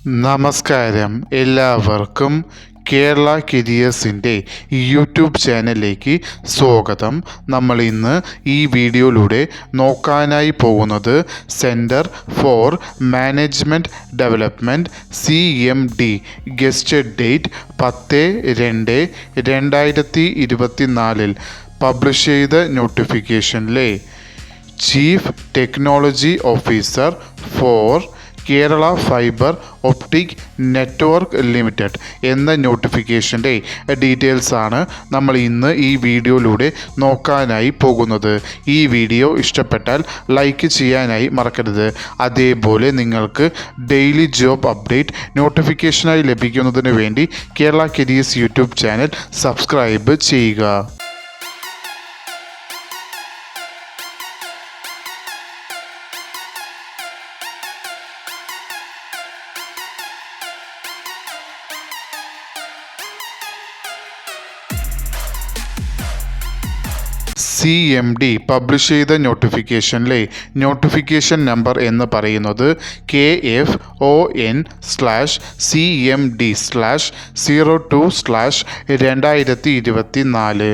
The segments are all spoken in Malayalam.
നമസ്കാരം. എല്ലാവർക്കും കേരള കരിയേഴ്സിൻ്റെ യൂട്യൂബ് ചാനലിലേക്ക് സ്വാഗതം. നമ്മൾ ഇന്ന് ഈ വീഡിയോയിലൂടെ നോക്കാനായി പോകുന്നത് centre for management development CMD ഗസ്റ്റഡ് ഡേറ്റ് 10/2/2024 പബ്ലിഷ് ചെയ്ത നോട്ടിഫിക്കേഷനിലെ chief technology officer for Kerala fibre optic network limited എന്ന നോട്ടിഫിക്കേഷൻ്റെ ഡീറ്റെയിൽസാണ് നമ്മൾ ഇന്ന് ഈ വീഡിയോയിലൂടെ നോക്കാനായി പോകുന്നത്. ഈ വീഡിയോ ഇഷ്ടപ്പെട്ടാൽ ലൈക്ക് ചെയ്യാനായി മറക്കരുത്. അതേപോലെ നിങ്ങൾക്ക് ഡെയിലി ജോബ് അപ്ഡേറ്റ് നോട്ടിഫിക്കേഷനായി ലഭിക്കുന്നതിന് വേണ്ടി Kerala careers YouTube channel subscribe ചെയ്യുക. CMD പബ്ലിഷ് ചെയ്ത നോട്ടിഫിക്കേഷനിലെ നോട്ടിഫിക്കേഷൻ നമ്പർ എന്ന് പറയുന്നത് KFON/CMD/02/2024.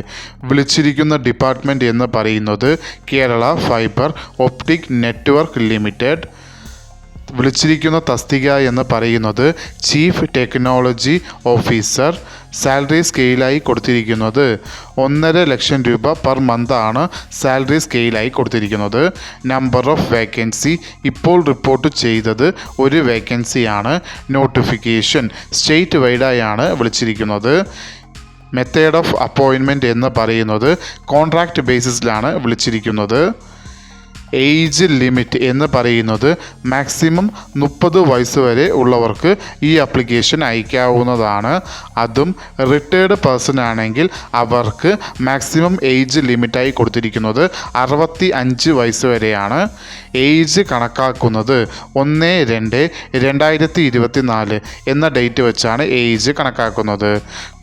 വിളിച്ചിരിക്കുന്ന ഡിപ്പാർട്ട്മെൻറ്റ് എന്ന് പറയുന്നത് Kerala fibre optic network limited. വിളിച്ചിരിക്കുന്ന തസ്തിക എന്ന് പറയുന്നത് ചീഫ് ടെക്നോളജി ഓഫീസർ. സാലറി സ്കെയിലായി കൊടുത്തിരിക്കുന്നത് 1.5 ലക്ഷം രൂപ പെർ മന്ത് ആണ് സാലറി സ്കെയിലായി കൊടുത്തിരിക്കുന്നത്. നമ്പർ ഓഫ് വേക്കൻസി ഇപ്പോൾ റിപ്പോർട്ട് ചെയ്തത് ഒരു വേക്കൻസിയാണ്. നോട്ടിഫിക്കേഷൻ സ്റ്റേറ്റ് വൈഡായാണ് വിളിച്ചിരിക്കുന്നത്. മെത്തേഡ് ഓഫ് അപ്പോയിൻമെൻറ്റ് എന്ന് പറയുന്നത് കോൺട്രാക്റ്റ് ബേസിസിലാണ് വിളിച്ചിരിക്കുന്നത്. ഏജ് ലിമിറ്റ് എന്ന് പറയുന്നത് മാക്സിമം 30 വയസ്സ് വരെ ഉള്ളവർക്ക് ഈ ആപ്ലിക്കേഷൻ അയക്കാവുന്നതാണ്. അതും റിട്ടയർഡ് പേഴ്സൺ ആണെങ്കിൽ അവർക്ക് മാക്സിമം ഏജ് ലിമിറ്റായി കൊടുത്തിരിക്കുന്നത് 65 വയസ്സ് വരെയാണ്. ഏജ് കണക്കാക്കുന്നത് 1/2/2024 എന്ന ഡേറ്റ് വെച്ചാണ് ഏജ് കണക്കാക്കുന്നത്.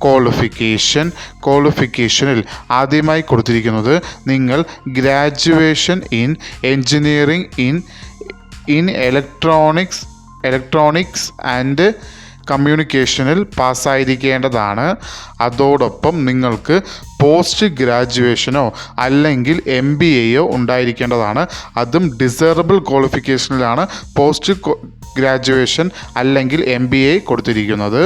ക്വാളിഫിക്കേഷനിൽ ആദ്യമായി കൊടുത്തിരിക്കുന്നത് നിങ്ങൾ graduation in engineering in electronics and കമ്മ്യൂണിക്കേഷനിൽ പാസ്സായിരിക്കേണ്ടതാണ്. അതോടൊപ്പം നിങ്ങൾക്ക് പോസ്റ്റ് ഗ്രാജുവേഷനോ അല്ലെങ്കിൽ MBAയോ ഉണ്ടായിരിക്കേണ്ടതാണ്. അതും ഡിസേറബിൾ ക്വാളിഫിക്കേഷനിലാണ് പോസ്റ്റ് ഗ്രാജുവേഷൻ അല്ലെങ്കിൽ MBA കൊടുത്തിരിക്കുന്നത്.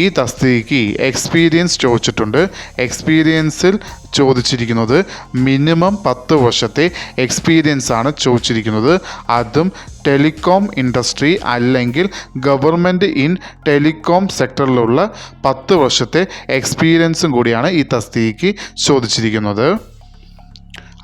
ഈ തസ്തികയ്ക്ക് എക്സ്പീരിയൻസ് ചോദിച്ചിട്ടുണ്ട്. എക്സ്പീരിയൻസിൽ ചോദിച്ചിരിക്കുന്നത് മിനിമം 10 വർഷത്തെ എക്സ്പീരിയൻസ് ആണ് ചോദിച്ചിരിക്കുന്നത്. അതും ടെലികോം ഇൻഡസ്ട്രി അല്ലെങ്കിൽ ഗവൺമെൻറ് ഇൻ ടെലികോം സെക്ടറിലുള്ള 10 വർഷത്തെ എക്സ്പീരിയൻസും കൂടിയാണ് ഈ തസ്തികയ്ക്ക് ചോദിച്ചിരിക്കുന്നത്.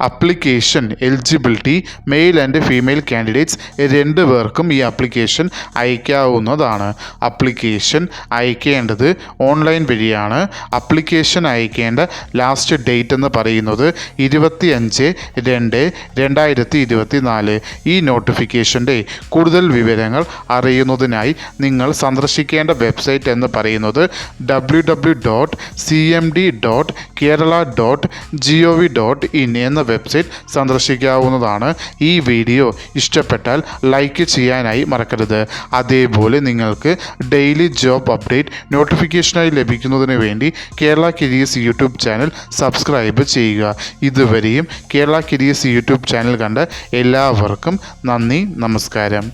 Application eligibility male and female candidates 2 പേർക്കും ഈ ആപ്ലിക്കേഷൻ അയക്കാവുന്നതാണ്. ആപ്ലിക്കേഷൻ അയക്കേണ്ടത് ഓൺലൈൻ വഴിയാണ്. ആപ്ലിക്കേഷൻ അയക്കേണ്ട ലാസ്റ്റ് ഡേറ്റ് എന്ന് പറയുന്നത് 25/2/2024. ഈ നോട്ടിഫിക്കേഷൻ്റെ കൂടുതൽ വിവരങ്ങൾ അറിയുന്നതിനായി നിങ്ങൾ സന്ദർശിക്കേണ്ട വെബ്സൈറ്റ് എന്ന് പറയുന്നത് www.cmd.kerala.gov.in എന്ന വെബ്സൈറ്റ് സന്ദർശിക്കാവുന്നതാണ്. ഈ വീഡിയോ ഇഷ്ടപ്പെട്ടാൽ ലൈക്ക് ചെയ്യാനായി മറക്കരുത്. അതേപോലെ നിങ്ങൾക്ക് ഡെയിലി ജോബ് അപ്ഡേറ്റ് നോട്ടിഫിക്കേഷനായി ലഭിക്കുന്നതിന് വേണ്ടി Kerala careers YouTube channel subscribe ചെയ്യുക. ഇതുവരെയും കേരള കരിയേഴ്സ് യൂട്യൂബ് ചാനൽ കണ്ട എല്ലാവർക്കും നന്ദി, നമസ്കാരം.